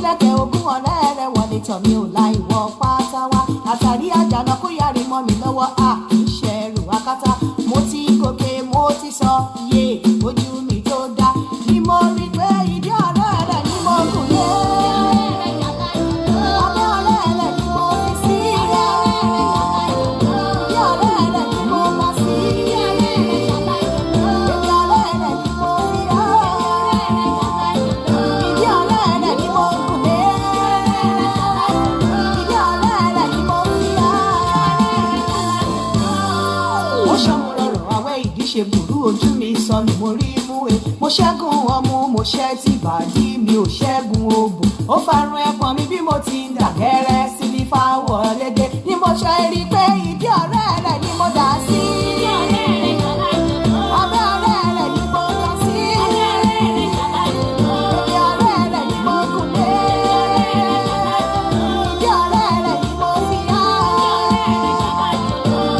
lẹ́kẹ̀ ogún ọ̀rẹ́ rẹ̀ wọlé tọ̀ mí ò láì wọ pátá wá àtàrí àjànà kó yàrí mọ́ mi lọ́wọ́ à kì í ṣe ẹrù akátá mo ti gòkè mo ti sọ iye ojú mi tó dá ni mo rí pé ìdí ọ̀rẹ́ rẹ̀ ni mo kù lé abẹ́ ọ̀rẹ́ rẹ̀ ni mo fi sí ìdí ọ̀rẹ́ rẹ̀ ni mo bá sí ìdí ọ̀rẹ́ rẹ̀ ni mo fi á ìdí ọ̀rẹ́ rẹ̀ ni mo kù lé ìdí ọ̀rẹ́ rẹ̀ ni mo fi á. Mo ṣọmọrọrọ àwẹ̀ ìdí ṣe burú ojú mi sọnù mo rí mú e mo ṣẹ́gun ọmú mo ṣẹ́ tí bàdí mi ò ṣẹ́gun òbò ó farun ẹpọ̀n mi bí mo ti ń dàgẹ́rẹ́ sí ní fáwọ̀ lédè ni mo ṣe rí pé ìdí ọ̀rẹ́ rẹ̀ ni mo dà sí. Abẹ́ ọ̀rẹ́ rẹ̀ ni mo dà sí. Ìdí ọ̀rẹ́ rẹ̀ ni mo kù lé. Ìdí ọ̀rẹ́ rẹ̀ ni mo fi á.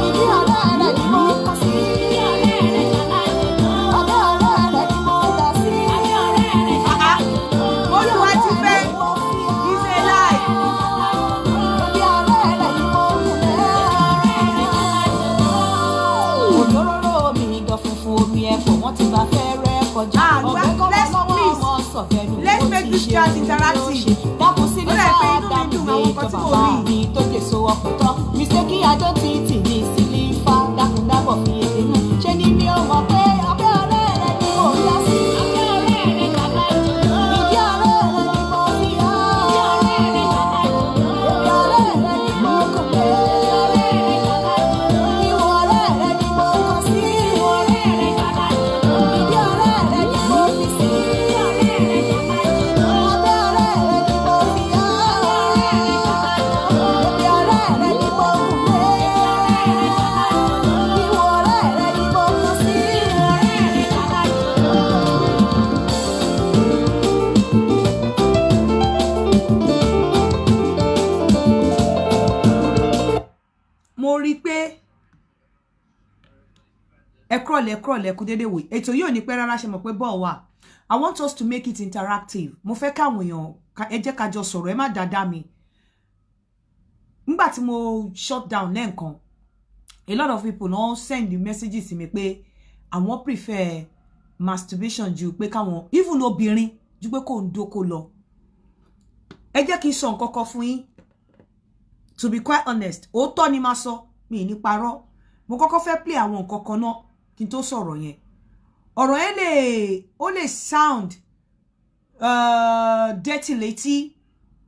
Ìdí ọ̀rẹ́ rẹ̀ ni mo kọ sí. Abẹ́ ọ̀rẹ́ rẹ̀ ni mo dà sí. Olúwa ti fẹ́ ìṣe láì. Ìdí ọ̀rẹ́ rẹ̀ ni mo kù lé. Òjòróró omi ìdọ̀ funfun omi ẹ̀fọ́ wọ́n ti bá fẹ́rẹ́ kọjá. Ọ̀gbẹ́ kọ́mọ lọ́wọ́ ọmọ sọ̀fẹ́nu. Let's make this chat interactive. Dákun sí ní Ó dà pé inú mi sáà dùn dákun àwọn ní nǹkan tí ìjọba mo rí. bá mi tó jèso ọkọ̀ tán. Mistake àjọ títì ní sílífà dákun dábọ̀ fi èdè nù. Ṣé ni mi ò mọ̀ pé abẹ́ ọ̀rẹ́ rẹ̀ ni mo yá sí? Abẹ́ ọ̀rẹ́ rẹ̀ bàbá ìjọba. Ìdí ọ̀rẹ́ rẹ̀ ni mo fi á. Ìdí ọ̀rẹ́ rẹ̀ ni mo kò lé. Ìwọ ọ̀rẹ́ rẹ̀ ni mo kọ sí. Ìdí ọ̀rẹ́ rẹ̀ ni mo fi sí. Abẹ́ ọ̀rẹ́ rẹ̀ ni mo fi á. Ìdí ọ̀rẹ́ rẹ̀ ni mo kù lé. Ìwọ ọ̀rẹ́ rẹ̀ ni mo kọ sí. Mo rí pé ẹ̀krọ̀lẹ̀ kú dédé wò ètò yìí ò ní pẹ́ rárá ṣe mọ̀ pé bọ́ọ̀ wà. I want us to make it interactive. Mo fẹ́ káwọn èèyàn ẹ jẹ́ ká jọ sọ̀rọ̀ ẹ má dáadáa mi. Nígbà tí mo shut down lẹ́ǹkan a lot of people no send the messages sí mi pé àwọn prefer masturbation ju pé káwọn even obìnrin ju pé kò ń dóko lọ. Ẹ jẹ́ kí n sọ nǹkan kan fún yín. To be quite honest, òótọ́ ni máa sọ mi ní parọ́. Mo kọ́kọ́ fẹ́ play àwọn nǹkan kan náà kí n tó sọ̀rọ̀ yẹn. Ọ̀rọ̀ yẹn ó lè sound dirty létí.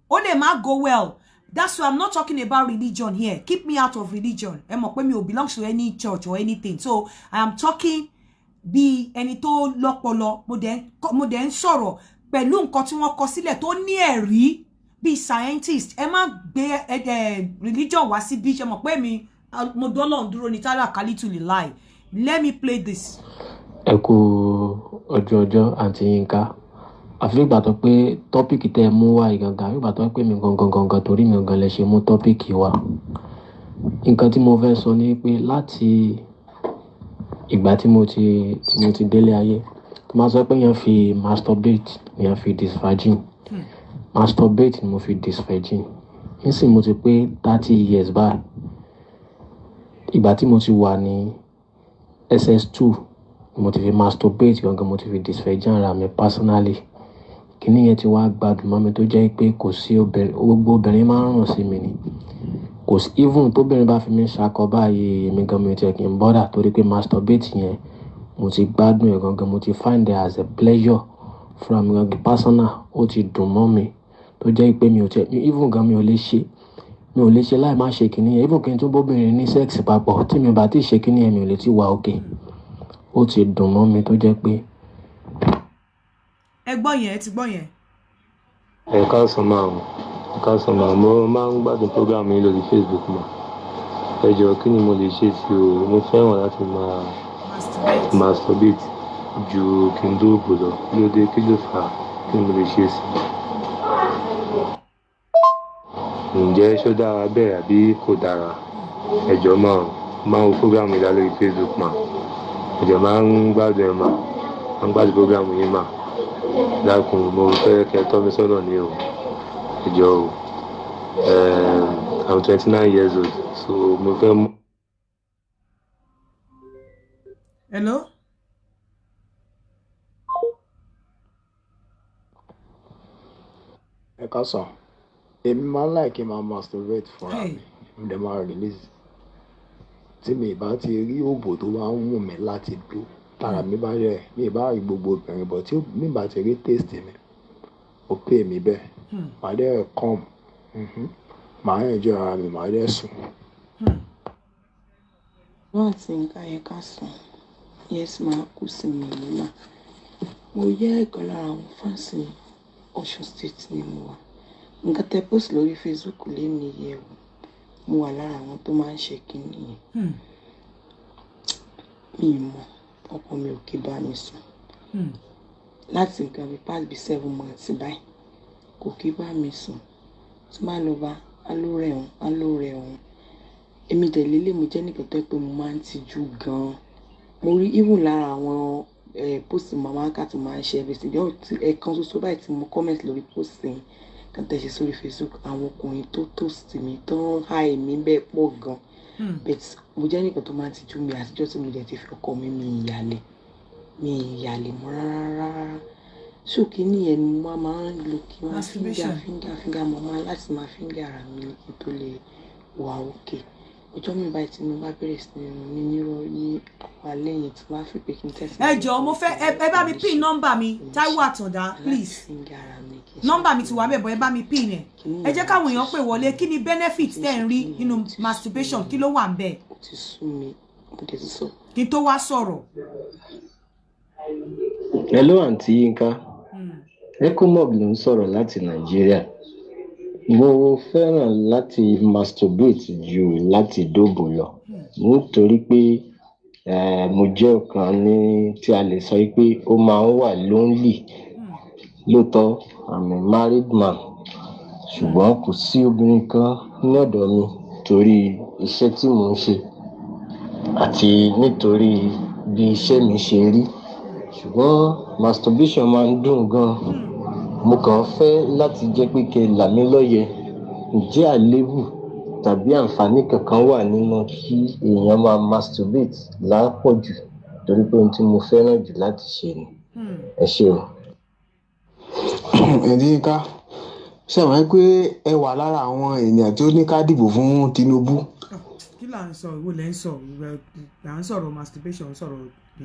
Ó lè má go well. That's why I'm not talking about religion here. Keep me out of religion. Ẹ mọ̀ pé mi ò belong to any church or anything. So I am talking bí ẹni tó lọ́pọlọ. Mo dẹ̀ ń sọ̀rọ̀ pẹ̀lú nǹkan tí wọ́n kọ sílẹ̀ tó ní ẹ̀rí bí scientist. Ẹ má gbé religion wá sí bí ṣe mọ̀ pé mo dọ́lọ̀ dúró ní tálà kálítù lè láì. Let me play this. Ẹ kú ọjọ́ àǹtí Yínká. Àfi ìgbà tó pé tọ́pìkì tẹ́ ẹ mú wá ìgangan ìgbà tó pé mi gangan torí mi gangan lẹ ṣe mú tọ́pìkì wá. Nǹkan tí mo fẹ́ sọ ni pé láti ìgbà tí mo ti délé ayé tó máa sọ pé yẹn fi masturbate yẹn fi disvirgin. Masturbate ni mo fi disvirgin. Nísìn mo ti pé 30 years báyìí. Ìgbà tí mo ti wà ní SS2 mo ti fi masturbate gangan mo ti fi disvirgin ara mi personally. Kíní yẹn ti wá gbádùn mọ́ mi tó jẹ́ pé kò sí gbogbo obìnrin máa ń rùn sí mi ni. Kò sí even tóbìnrin bá fi mí ṣakọ báyìí èmi gan mi ò tiẹ̀ kí n bother torí pé masturbate yẹn mo ti gbádùn ẹ̀ gangan mo ti find it as a pleasure from mi gangan personal ó ti dùn mọ́ mi tó jẹ́ pé mi ò tiẹ̀ even gan mi ò lè ṣe láì má ṣe kíní yẹn even kí n tún bóbìnrin ní sex papọ̀ tí mi bá ti ṣe kíní yẹn mi ò lè ti wà okay. Ó ti dùn mọ́ mi tó jẹ́ pé. Ẹ gbọ́ yẹn, ẹ ti gbọ́ yẹn. Ẹ káàsán máa mo máa ń gbádùn program yín lórí Facebook mà. Ẹ jọ̀ọ́ kí ni mo lè ṣe sí o? Mo fẹ́ràn láti máa masturbate ju kí n dóògbò lọ. Kí ló dé? Kí ló fà á? Kí ni mo lè ṣe sí? Ǹjẹ́ ṣó dára bẹ́ẹ̀ àbí kò dára? Ẹ jọ̀ọ́ máa wo program yín lórí Facebook mà. Ẹ jọ̀ọ́ máa ń gbádùn ẹ̀ mà. Máa ń gbádùn program yín mà. Dákun mo fẹ́ kẹ́ tọ́ mi sọ́nà ni o. Yo, I'm 29 years old, so mo fẹ́ Hello? Ẹ káàsán. Èmi máa ń like máa masturbate fúnra Hey. mi. Mo dẹ̀ máa release. Tí mi bá ti rí òbò tó máa ń wù mí láti dó. Tára mi bá yẹ, mi bá rí gbogbo obìnrin bọ̀ tí mi bá ti rí taste mi. Ó pè mí bẹ́ẹ̀. Màá dẹ̀ come. Màá enjoy ara mi, màá dẹ̀ sùn. Wọ́n ti ń ká ẹ̀ka sàn. Yes, máa kú sí mi nígbà. Mo yẹ ẹ̀kan lára àwọn fáǹsì Ọ̀ṣun State ni mo wà. Nǹkan tẹ post lórí Facebook lé mi yẹ̀ wò. Mo wà lára àwọn tó máa ń ṣe kínní yẹn. Mi mọ̀ ọkọ mi ò kí bá mi sùn. Láti nǹkan bí past bí 7 months báyìí kò kí bá mi sùn. Tí máa lọ bá a ló rẹ̀ òun. Èmi dẹ̀ lélẹ̀ mo jẹ́ nìkan tó pé mo máa ń tijú gan-an. Mo rí even lára àwọn post màmá ká tó máa ń ṣe everything. Ẹ̀kan ṣoṣo báyìí tí mo comment lórí post yẹn kan tẹ̀ ṣe sórí Facebook àwọn ọkùnrin tó toast mi tó ń ha èmi bẹ́ẹ̀ pọ̀ gan. But mo jẹ́ nìkan tó máa ń tijú mi àtijọ́ tí mo dẹ̀ ti fi ọkọ mi mi ìyàlẹ̀ mọ́ rárá. Ṣókí nìyẹn ni mo máa ń lo kí wọ́n fíńgà mo máa láti máa fíńgà ara mi kí n tó lè wà òkè. Ọjọ́ mi báyìí tí mo bá bẹ̀rẹ̀ sí ní alẹ́ yẹn tí wọ́n á fi pé kí n tẹ̀sí. Ẹ jọ̀ọ́ mo fẹ́ ẹ bá mi pin nọ́mbà mi Táíwò Àtàndá please. Nọ́mbà mi ti wà mẹ́bọ̀ ẹ bá mi pin ẹ̀. Ẹ jẹ́ káwọn èèyàn pè wọlé kí ni benefit tẹ́ ń rí nínú masturbation kí ló wà ń bẹ̀. Ó ti sú mi, mo dẹ̀ ti sọ. Kí n tó wá sọ̀rọ̀. Hello Aunty Yinka. Ecomob ló ń sọ̀rọ̀ láti Nàìjíríà. Mo fẹ́ràn láti masturbate ju láti dóbò lọ nítorí pé mo jẹ́ ọ̀kan ní tí a lè sọ pé ó máa ń wà lonely. Lóòótọ́ I'm a married man ṣùgbọ́n kò sí obìnrin kan ní ọ̀dọ̀ mi torí iṣẹ́ tí mò ń ṣe àti nítorí bí iṣẹ́ mi ṣe rí. Ṣùgbọ́n masturbation máa ń dùn gan-an. Mo kàn fẹ́ láti jẹ́ pé kẹ́ là mí lóye ǹjẹ́ àléébù tàbí àǹfààní kankan wà nínú kí èèyàn máa masturbate lápọ̀jù torí pé ohun tí mo fẹ́ràn jù láti ṣe ni. Ẹ ṣé o. Aunty Yinka, ṣé wọ́n pé ẹ wà lára àwọn ènìyàn tó ní ká dìbò fún Tinubu? Kí là ń sọ ìwọ lẹ́ ń sọ là ń sọ̀rọ̀ masturbation ń sọ̀rọ̀ kí.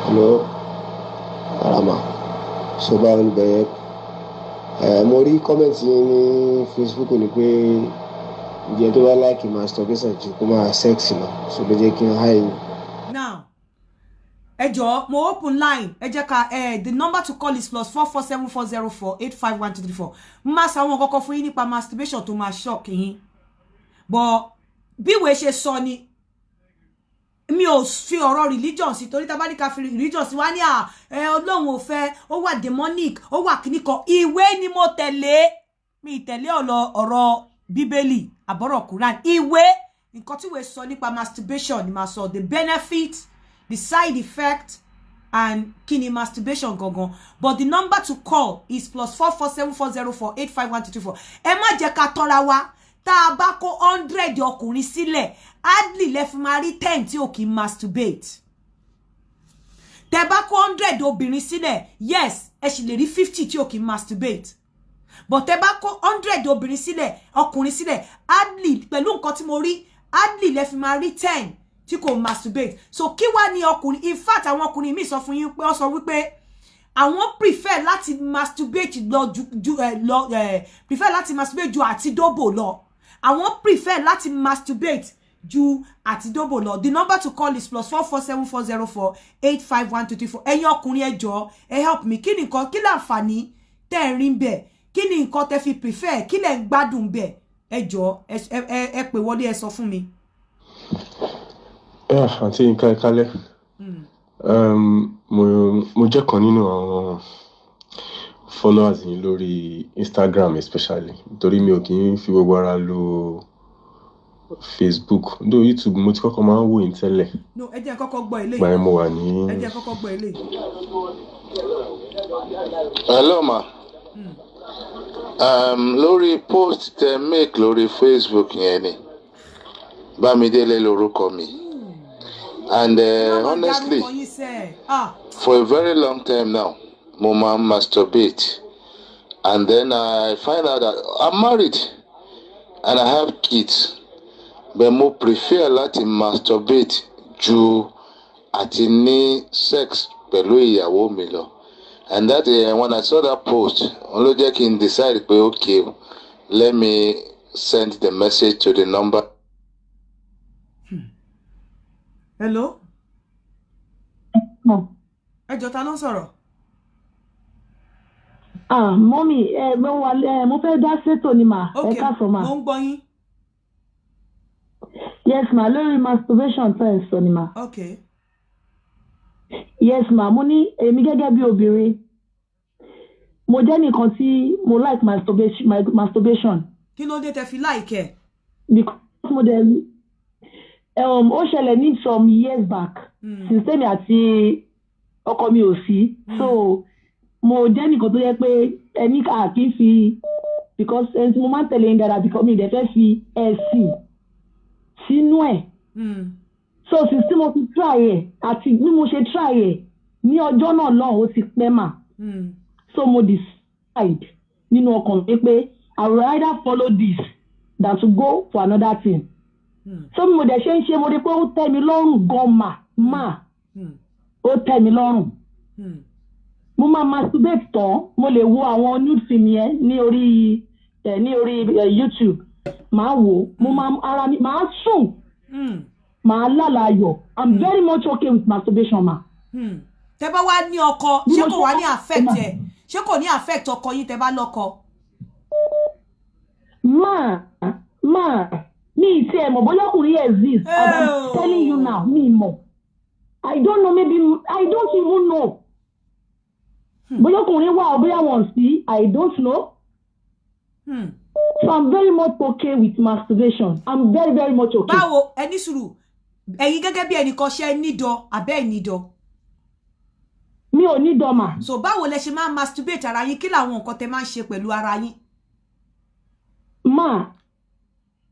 Hello, Arama. Ṣé bá ń bẹ̀rẹ̀? Mo rí kọ́mẹ̀ntì ní Facebook ní pé ìjẹ́ tó bá láìkì masturbation jù kó máa sex lọ. So ló jẹ́ kí n háì. Now ẹ jọ̀ọ́ mo open line ẹ jẹ́ ká the number to call is +447404851234. Má sọ àwọn kọ́kọ́ fún yín nípa masturbation tó máa shock yín. But bí we ṣe sọ ni mi ò fi ọ̀rọ̀ religion sí torí tá bá ní ká fi religion sí wá ní Ọlọ́run ò fẹ́ ó wà demonic ó wà kíníkan ìwé ni mo tẹ̀lé mi tẹ̀lé ọ̀rọ̀ Bíbélì àbọ̀rọ̀ Quran ìwé nǹkan tí we sọ nípa masturbation ni máa sọ the benefit the side effect and kini masturbation gangan. But the number to call is +447404851234. Ẹ má jẹ́ ká tọ́ra wa tá a bá kó 100 ọkùnrin sílẹ̀ hardly lẹ fi máa rí 10 tí ò kí masturbate. Tẹ́ bá kó 100 obìnrin sílẹ̀ yes ẹ sì lè rí 50 tí ò kí masturbate. But tẹ́ bá kó 100 obìnrin sílẹ̀ ọkùnrin sílẹ̀ hardly pẹ̀lú nǹkan tí mo rí hardly lẹ fi máa rí 10 tí kò masturbate. So kí wá ní ọkùnrin in fact àwọn ọkùnrin mi sọ fún yín pé ó sọ wípé àwọn prefer láti masturbate prefer láti masturbate ju àti dóbò lọ. Àwọn prefer láti masturbate ju àti dóbò lọ. The number to call is +447404851234. Ẹ̀yin ọkùnrin ẹ jọ̀ọ́ ẹ help me. Kí ni nǹkan kí láǹfààní tẹ́ rí ńbẹ̀? Kí ni nǹkan tẹ́ fi prefer? Kí lẹ ń gbádùn ńbẹ̀? Ẹ jọ̀ọ́ ẹ pè wọlé ẹ sọ fún mi. Aunty Yinka ẹ kálẹ́. Mo jẹ́ kan nínú àwọn followers yín lórí Instagram especially torí mi ò kí ń fi gbogbo ara lo Facebook though YouTube mo ti kọ́kọ́ máa ń wò yín tẹ́lẹ̀. No ẹ jẹ́ kọ́kọ́ gbọ́ eléyìí. Ìgbà yẹn mo wà ní. Ẹ jẹ́ kọ́kọ́ gbọ́ eléyìí. Hello ma. Lórí post tẹ make lórí Facebook yẹn ni. Bámidélé lorúkọ mi. And honestly, for a very long time now, mo máa masturbate. And then I find out that I'm married and I have kids. But mo prefer láti masturbate ju àti ní sex pẹ̀lú ìyàwó mi lọ. And that when I saw that post, ló jẹ́ kí n decide pé okay, let me send the message to the number. Hello? Ẹ jọ̀ọ́ ta ló ń sọ̀rọ̀? Mommy, mo fẹ́ dá sétò ni mà. Okay, ẹ káàsán mà. mo ń gbọ́ yín. Yes ma, lórí masturbation tẹ́ ẹ sọ ni mà. Okay. Yes ma, mo ní èmi gẹ́gẹ́ bí obìnrin. Mo jẹ́ nìkan tí mo like masturbation. Kí ló dé tẹ́ fi like ẹ̀? Because mo dẹ̀ ó ṣẹlẹ̀ ní some years back. Since tèmi àti ọkọ mi ò sí. So mo jẹ́ nìkan tó yẹ pé ẹni kà kí n fi because ẹni tí mo máa ń tẹ̀lé ń dára because mi ì dẹ̀ fẹ́ fi ẹ̀sìn sínú ẹ̀. So since tí mo ti try ẹ̀ àti bí mo ṣe try ẹ̀ ní ọjọ́ náà lọ́hùn ó ti pẹ́ mà. So mo decide nínú ọkàn mi pé I would rather follow this than to go for another thing. So mo dẹ̀ ṣe ń ṣe mo rí pé ó tẹ́ mi lọ́rùn gan mà. Ó tẹ́ mi lọ́rùn. Mo máa masturbate tán mo lè wo àwọn nude film yẹn ní orí YouTube. Màá wò mo máa ara mi màá sùn. Màá lálàyọ̀. I'm very much okay with masturbation ma. Tẹ́ bá wá ní ọkọ ṣé kò wá ní affect ẹ? Ṣé kò ní affect ọkọ yín tẹ́ bá lọ́kọ? Ma mi ì tiẹ̀ mọ̀ bóyá ọkùnrin exist. As I'm telling you now mi mọ̀. I don't know, maybe I don't even know. Bóyá ọkùnrin wà bóyá wọ́n sí, I don't know. So I'm very much okay with masturbation. I'm very, very much okay. Báwo ẹni sùúrù ẹ̀yin gẹ́gẹ́ bí ẹnìkan ṣe nídọ̀ abẹ́ nídọ̀? Mi ò nídọ̀ mà. So báwo lẹ ṣe máa masturbate ara yín? Kí làwọn nǹkan tẹ́ máa ń ṣe pẹ̀lú ara yín? Ma,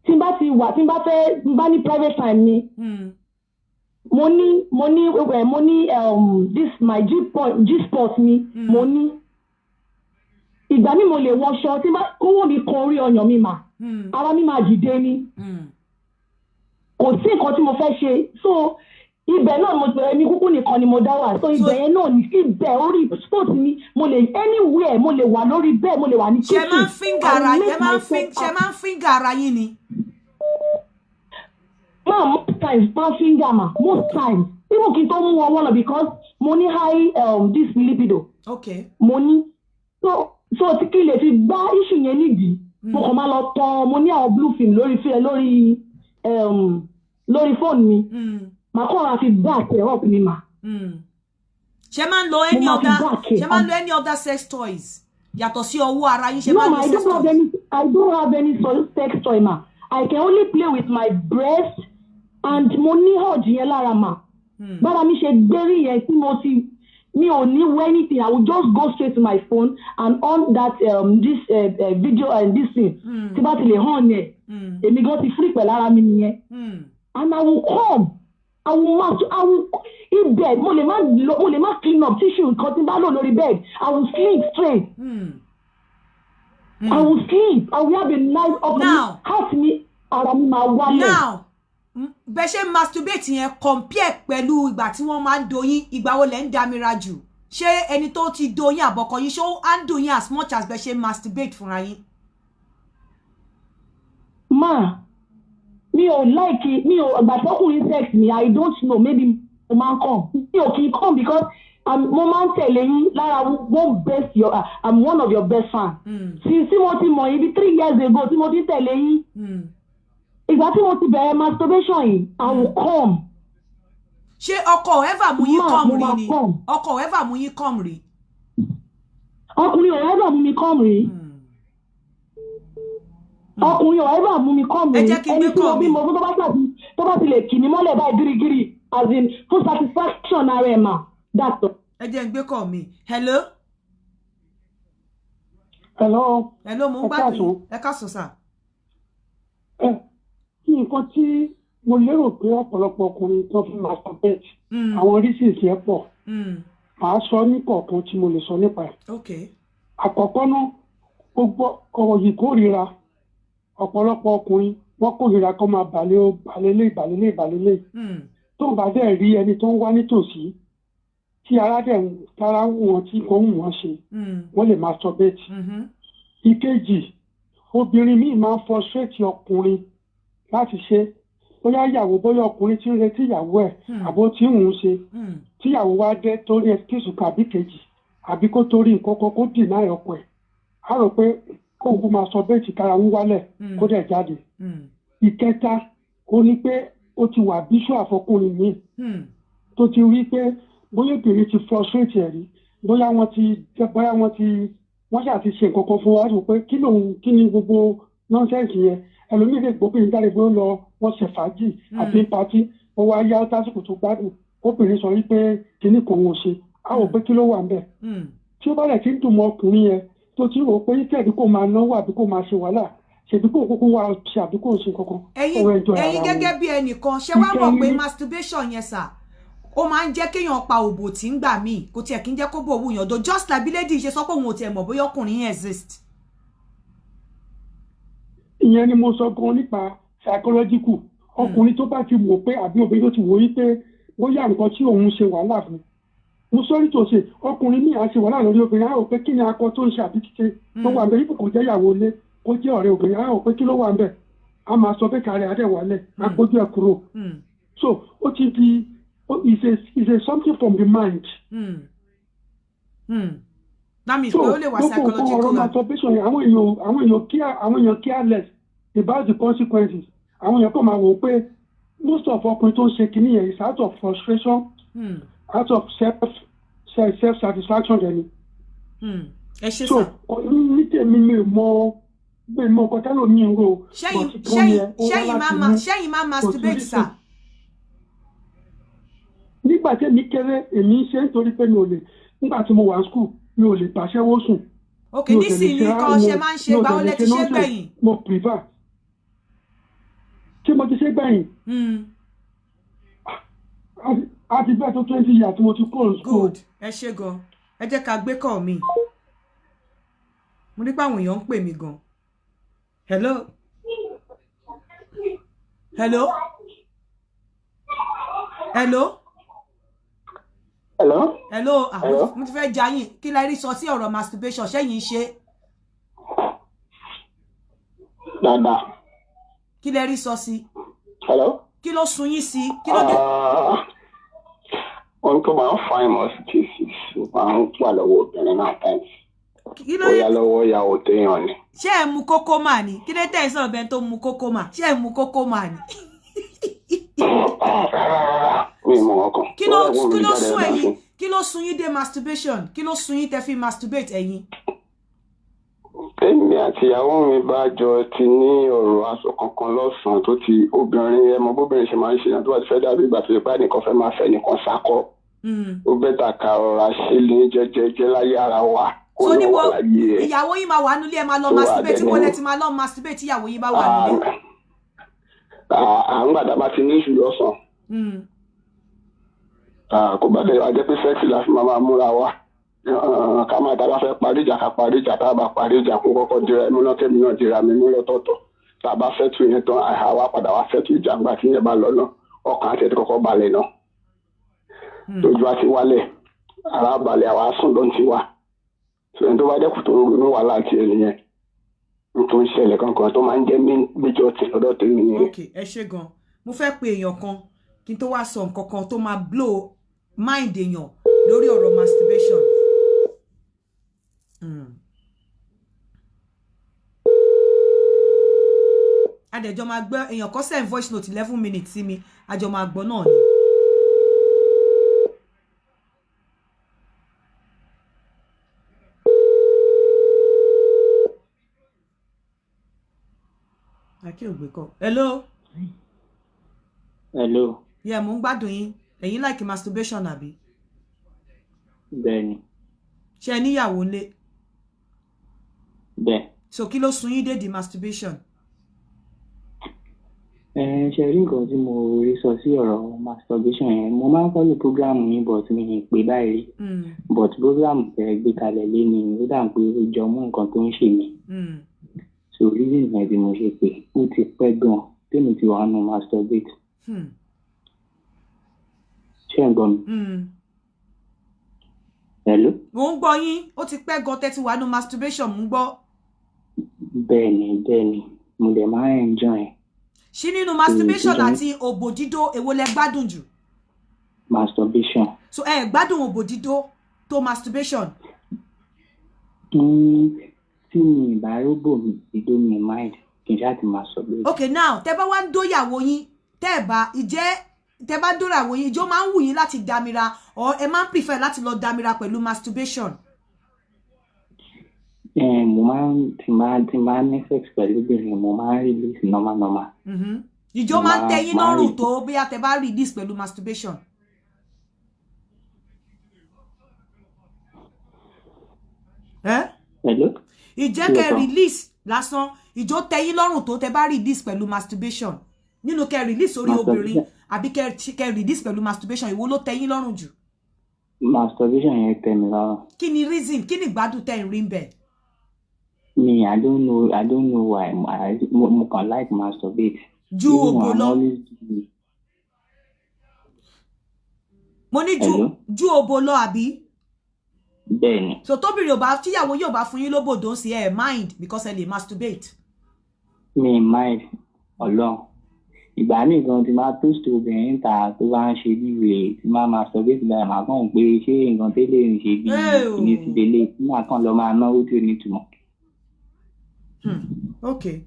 tí n bá ní private time ni. Mo ní this my G-spot mi mo ní. Ìgbà mi mo lè wọṣọ tí bá kówó mi kan orí ọyàn mi mà. Ara mi máa dìde ni. Kò sí nǹkan tí mo fẹ́ ṣe. So ibẹ̀ náà mo bẹ̀rẹ̀ ní kúkú nìkan ni mo dá wà. So ibẹ̀ yẹn náà ní ibẹ̀ orí sport mi mo lè anywhere mo lè wà lórí bẹ́ẹ̀ mo lè wà ní kitchen. Ṣé máa ń finger ara yín ni? Most times máa finger ma most times. Even kí n tó mú wọn wọ́n lọ because mo ní high this libido. Okay. Mo ní. So tí kí lè fi gbá issue yẹn nídìí. Mo kàn máa lọ tán mo ní àwọn blue film lórí phone mi. Màá kọ́ ra fi back ẹ̀ up ni mà. Ṣé máa ń lo any other sex toys? Yàtọ̀ sí ọwọ́ ara yín ṣe máa ń lo sex toys? I don't have any sex toy ma. I can only play with my breast and mo ní urge yẹn lára mà. Bára mi ṣe gbérí yẹn tí mi ò ní wear anything. I will just go straight to my phone and on that this video and this thing. Tí bá ti lè hàn yẹn. Èmi gan ti free pẹ̀lú ara mi nìyẹn. And I will come. I will in bed. Mo lè má clean up tissue nǹkan tí bá lò lórí bed. I will sleep straight. I will sleep. I will have a nice opening. Heart me ara mi máa wálẹ̀. Now, bẹ́ ṣe masturbate yẹn compare pẹ̀lú ìgbà tí wọ́n máa ń doyin ìgbà wo lẹ ń dámira jù? Ṣé ẹni tó ti doyin àbọ̀kọ yín ṣó á ń doyin as much as bẹ́ ṣe masturbate fúnra yín? Ma, mi ò ìgbà tọ́kùnrin sex mi I don't know maybe mo máa ń come. Mi ò kì í come because mo máa ń tẹ̀lé yín lára I'm one of your best fans. Tí mo ti mọ̀ yín bí 3 years ago tí mo ti tẹ̀lé yín. Ìgbà tí mo ti bẹ̀rẹ̀ masturbation yìí, I will come. Ṣé ọkọ ever mú yín come rí ni? Ọkọ ever mú yín come rí? Ọkùnrin ò ever mú mi come rí. Ọkùnrin ò ever mú mi come rí. Ẹni tí mo bí mo fún tó bá ti lè kì mí mọ́lẹ̀ báyìí gírígírí as in full satisfaction ara ẹ̀ mà. That's all. ẹ jẹ́ n gbé call mi. Hello. Hello. Hello, mo ń gbádùn. Ẹ káàsán sà. Nǹkan tí mo lérò pé ọ̀pọ̀lọpọ̀ ọkùnrin tó fi masturbate àwọn reasons yẹn pọ̀. Màá sọ ní kọ̀ọ̀kan tí mo lè sọ nípa ẹ̀. Okay. Àkọ́kọ́ náà gbogbo ọ̀rọ̀ yìí kórìíra ọ̀pọ̀lọpọ̀ ọkùnrin wọ́n kórìíra kó máa balẹ̀. Tó ń bá dẹ̀ rí ẹni tó ń wá nítòsí tí ara wọn tí kò ń wọ́n ṣe wọ́n lè masturbate. Ìkejì, obìnrin míì máa ń frustrate ọkùnrin láti ṣe bóyá ìyàwó bóyá ọkùnrin tí ń retí ìyàwó ẹ̀ àbó tí ń ṣe tíyàwó wá dé torí excuse kàbí kejì àbí kó torí nǹkan kan kó dì náà ọkọ ẹ̀ á rò pé kóun máa sọ bẹ́ẹ̀ tí kára ń wálẹ̀ kó dẹ̀ jáde. Ìkẹta ó ní pé ó ti wà bíṣọ́ àfọkùnrin míì tó ti rí pé bóyá obìnrin ti frustrate ẹ̀ rí bóyá wọ́n ṣáà ti ṣe nǹkan kan fún wa rò pé kí ni gbogbo nọ́ńsẹ̀nsì yẹn ẹlòmíì lè gbóbìnrin jáde bó lọ wọ́n ṣe fàájì àti pátí ó wá yá tásìkò tó gbádùn obìnrin sọ wípé kíní kan wọn ṣe á wò pé kí ló wà ń bẹ̀. Tí ó bá lẹ̀ tí ń dùn mọ́ ọkùnrin yẹn tó ti rò pé tẹ̀bí kò máa náwó àbí kò máa ṣe wàhálà ṣèbí kò kókó wá ṣe àbí kò ṣe kankan. ẹ̀yin gẹ́gẹ́ bí ẹnìkan ṣé wàá mọ̀ pé masturbation yẹn sà ó máa ń jẹ́ kéèyàn pa òbò tí ń gbà míì kò tiẹ̀ kí ń jẹ́ kó bò wúyàn do just like bí lady ṣe sọ pé òun ò tiẹ̀ mọ̀ bóyá ọkùnrin yẹn exist. Ìyẹn ni mo sọ gan nípa psychological ọkùnrin tó bá ti wò pé àbí obìnrin tó ti wò wípé bóyá nǹkan tí òun ṣe wàhálà fún mo sọ nítorí ṣe ọkùnrin ní àṣẹ wàhálà lórí obìnrin á rò pé kí ni akọ tó ń ṣe àbí kíkẹ tó wà ń bẹ ipò kò jẹ́ ìyàwó ilé kó jẹ́ ọ̀rẹ́ obìnrin á rò pé kí ló wà ń bẹ a máa sọ pé kárẹ̀ adẹ̀wálẹ̀ á gbójú ẹ̀ kúrò so ó ti di is a something from the mind. That means pé ó lè wà psychological. So gbogbo ọ̀rọ̀ masturbation àwọn èèyàn careless about the consequences àwọn èèyàn kò máa wò pé most of ọkùnrin tó ń ṣe kìíní yẹn is out of frustration out of self satisfaction dẹni. Ẹ ṣe sá. So ní tèmi mi mọ nǹkan tẹ́lẹ̀ mi ń ro. ṣẹ́yìn máa masturbate sá. Nígbà tí èmi kéré èmi ṣe nítorí pé mi ò lè nígbà tí mo wà ní school mi ò lè pàṣẹwó sùn. Ok nísìnyí kan ṣe máa ń ṣe báwo lẹ ti ṣe gbẹ̀yìn. Mo prefer tí mo ti ṣe gbẹ̀yìn. A ti bẹ́ẹ̀ tó 20 years tí mo ti kúrò ní school. Good ẹ ṣe gan ẹ jẹ́ ká gbé call mi mo ní pé àwọn èèyàn ń pè mí gan. Hello. Hello. Hello. Hello. Hello. Mo ti fẹ́ jayín kí la rí sọ sí ọ̀rọ̀ masturbation ṣẹ́yìn ṣe. Dáadáa. Kí lẹ rí sọ sí? Hello. Kí ló sun yín sí? Kí ló dé? Ohun tó máa ń fa ìmọ̀ sí ti máa ń wà lọ́wọ́ obìnrin náà tẹ́ǹtì. Ó yá lọ́wọ́ ìyàwó téèyàn ni. Ṣé ẹ mu kókó mà ní? Kí ló tẹ̀ ń sọ̀rọ̀ bẹ́ẹ̀ tó mu kókó mà? Ṣé ẹ mu kókó mà ní? Mi mọ̀ ọkàn. Kí ló sún ẹ̀yin? Kí ló sún yín dé masturbation? Kí ló sún yín tẹ́ fi masturbate ẹ̀yin? Èmi àti ìyàwó mi bá jọ ti ní ọ̀rọ̀ aṣọ kankan lọ́sàn-án tó ti obìnrin ẹmọ bóbìnrin ṣe máa ń ṣe náà tó bá ti fẹ́ dàbí ìgbà tó yẹ pé nìkan fẹ́ máa fẹ́ nìkan sákọ́. Ó bẹ́tà ká ọ̀rọ̀ ṣe lé jẹ́jẹ́jẹ́ láyé ara wa. So ní wo ìyàwó yín máa wà nílé ẹ máa lọ masturbate wọlé ti máa lọ masturbate ìyàwó yín bá wà nílé. À ń gbàdá bá ti ní ìṣù lọ́sàn. Kò bá dẹ̀ wá jẹ́ pé sẹ́ẹ̀sì la fi máa múra wa. Ká máa tá a bá fẹ́ parí ìjà ká parí ìjà tá a bá parí ìjà kó kọ́kọ́ dira ẹnu náà kẹ́mi náà dira mi mú lọ́tọ̀ọ̀tọ̀. Tá a bá fẹ́ tu yẹn tán àìhà wa padà wá fẹ́ tu ìjà ńgbà tí yẹn bá lọ náà ọkàn àti ẹ̀ kọ́kọ́ balẹ̀ náà. Lójú àti wálẹ̀ ara balẹ̀ àwa sùn ló ń ti wá. Sọ̀rọ̀ tó bá dẹ́kun tó ń ronú wàhálà àti ẹnìyẹn tó ń ṣẹlẹ̀ kankan tó máa ń jẹ́ méjì ọtí lọ́dọ̀ tó ní yẹn. Ok ẹ ṣé gan mo fẹ́ pe èèyàn kan kí n tó wá sọ nǹkan kan tó máa blow mind èèyàn lórí ọ̀rọ̀ masturbation. Adẹ̀jọ́ máa gbọ́ èèyàn kan send voice note 11 minutes sí mi àjọ máa gbọ́ náà ni. Akí ò gbé kọ́. Hello. Hello. Yeah, mo ń gbádùn yín. Ẹ̀yin like masturbation àbí? Bẹ́ẹ̀ni. Ṣé níyàwó ńlé? Bẹ́ẹ̀. So kí ló sún yín dé di masturbation? Ṣe rí nǹkan tí mo rí sọ sí ọ̀rọ̀ masturbation yẹn, mo máa ń follow program yín but mi ì pé báyìí. But program tẹ́ gbé kalẹ̀ lé ní ó dà pé ó jọ mú nǹkan tó ń ṣe mí. So reason yẹn tí mo ṣe pé ó ti pẹ́ gan tèmi ti wà nù masturbate. Ṣé ń gbọ́ mi? Hello? Mo ń gbọ́ yín, ó ti pẹ́ gan tẹ́ ti wà nù masturbation, mo ń gbọ́. Bẹ́ẹ̀ni, mo dẹ̀ máa ń enjoy. Ṣé nínú masturbation àti òbò dídó èwo lẹ gbádùn jù? Masturbation. So gbádùn òbò dídó tó masturbation? Tí mi ìbá róbò dídó mi mind kì í ṣáà ti masturbate. Okay, now tẹ́ bá wá ń dóyàwó yín, tẹ́ bá dóyàwó yín, ìjọ máa ń wù yín láti dámira or ẹ máa ń prefer láti lọ dámira pẹ̀lú masturbation? Mo máa ń tí máa ní sex pẹ̀lú obìnrin mo máa ń release normal. Ìjọ máa ń tẹ́ yín lọ́rùn tó bí a tẹ́ bá release pẹ̀lú masturbation? Hello? Ìjẹ́ kẹ́ release lásán, ìjọ tẹ́ yín lọ́rùn tó tẹ́ bá release pẹ̀lú masturbation? Nínú kẹ́ release orí obìnrin àbí kẹ́ release pẹ̀lú masturbation, ìwo ló tẹ́ yín lọ́rùn jù? Masturbation yẹn tẹ́ mi lọ́rùn. Kí ni reason? Kí ni ìgbádùn tẹ́ ń rí ńbẹ̀? Me, I don't know why. Mo kàn like masturbate. Ju òbò lọ. Mo ní ju òbò lọ àbí? Bẹ́ẹ̀ni. So tóbìnrin tíyàwó yóò bá fún yín lóbòdó sí mind because ẹ lè masturbate. Mi mind Ọlọ́run. Ìgbà míì gan tí máa toast obìnrin ta tó bá ń ṣe bíi tí máa masturbate báyìí máa kàn pé ṣé nǹkan tẹ́lẹ̀ ń ṣe bí ìní ti délé tí máa kàn lọ máa náwó tí ò ní ìtumọ̀. Okay.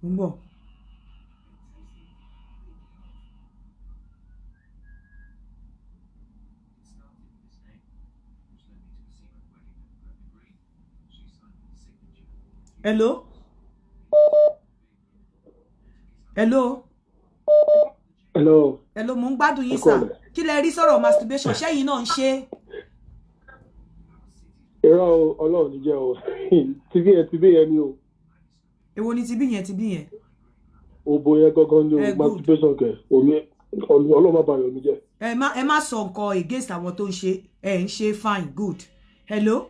Bon. Hello? Hello, mo ń gbádùn yín sà. Kí lẹ rí sọ̀rọ̀ masturbation? Ṣẹ́yìn náà ń ṣe? Irọ́ Ọlọ́run ní jẹ́ o. Tibí yẹn ni o. Èwo ni tibí yẹn? Òbò yẹn gangan ni o, masturbation kẹ̀. Ọlọ́run má bàyọ̀ mi jẹ́. Ẹ má sọ nǹkan against àwọn tó ń ṣe. Ẹ ń ṣe fine, good. Hello?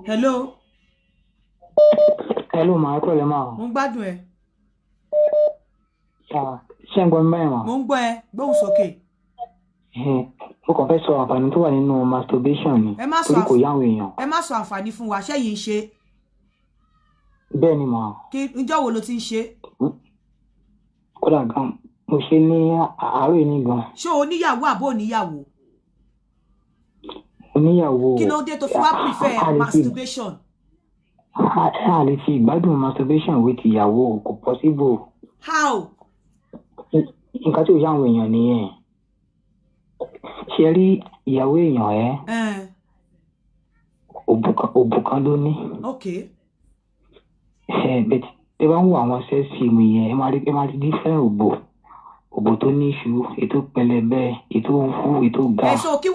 Hello? Hello, ma, kọ́ lẹ́ máa. Mo ń gbádùn ẹ. Ṣé ń gbọ́ mi báyìí ma? Mo ń gbọ́ ẹ, gbóhùn sókè. Mo kàn fẹ́ sọ àǹfààní tó wà nínú masturbation ni. Torí kò yáwọn èèyàn. Ẹ má sọ àǹfààní fún wa, ṣé yìí ń ṣe? Bẹ́ẹ̀ ni mà. Ìjọ́ wo ló ti ń ṣe? Kódà gan, mo ṣe ní àárọ̀ yìí ní gan. Ṣé o níyàwó àbó oníyàwó? Oníyàwó. Kí ló dé tó fi wá prefer masturbation? A lè fi ìgbádùn masturbation wé ti ìyàwó, kò possible. How? Nǹkan tí ò yáwọn èèyàn nìyẹn. Ṣé rí ìyàwó èèyàn òbò kan ló ní. Okay. Bẹ́ẹ̀ tí bá ń wo àwọn sex film yẹn ẹ máa rí different òbò tó ní iṣu, ètò pẹlẹbẹ, ètò fún, ètò ga. So kí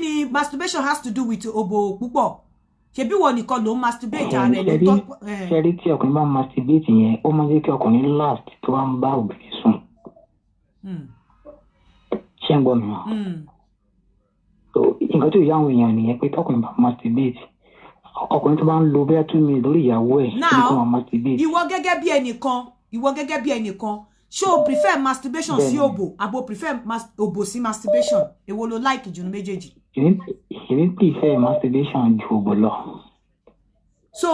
ni masturbation has to do with òbò púpọ̀? Ṣebí wọ́n nìkan ló ń masturbate ààrẹ ló tọ́. Ṣé rí tí ọkùnrin bá masturbate yẹn ó máa ń jẹ́ kí ọkùnrin last tó bá ń bá obìnrin sùn. Ṣé ń gbọ́ mi? Nǹkan tó yá àwọn èèyàn nìyẹn pé tọkùnrin bá masturbate ọkùnrin tó bá ń lo bẹ́ẹ̀ 2 minutes lórí ìyàwó ẹ̀ tó máa masturbate. Ìwọ gẹ́gẹ́ bí ẹnìkan ṣé o prefer masturbation sí òbò àbò prefer òbò sí masturbation? Èwo lo like jù ní méjèèjì? Èmi prefer masturbation ju òbò lọ. So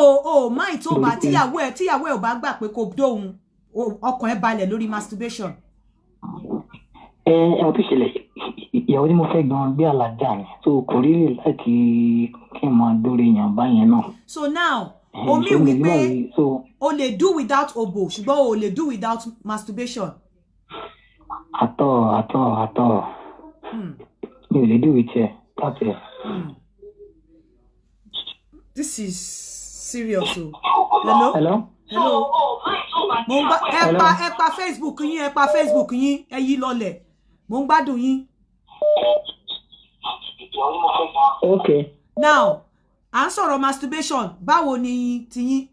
máì tó bá tíyàwó ẹ̀ ò bá gbà pé kò dóhun ọkàn ẹ̀ balẹ̀ lórí masturbation. Ẹ tó ṣẹlẹ̀ ìyàwó tí mo fẹ́ gan gbé àlàjá ni so kò rí láti kí n máa dóore èèyàn báyẹn náà. So now omi wípé o lè do without òbò ṣùgbọ́n o lè do without masturbation. Àtọ̀ mi ò lè do with ẹ pàtẹ. This is serious o. Hello. ẹ pa Facebook yín, ẹ pa Facebook yín, ẹ yí lọlẹ̀. Mo ń gbádùn yín. Okay. Now, à ń sọ̀rọ̀ masturbation. Báwo ni tiyín?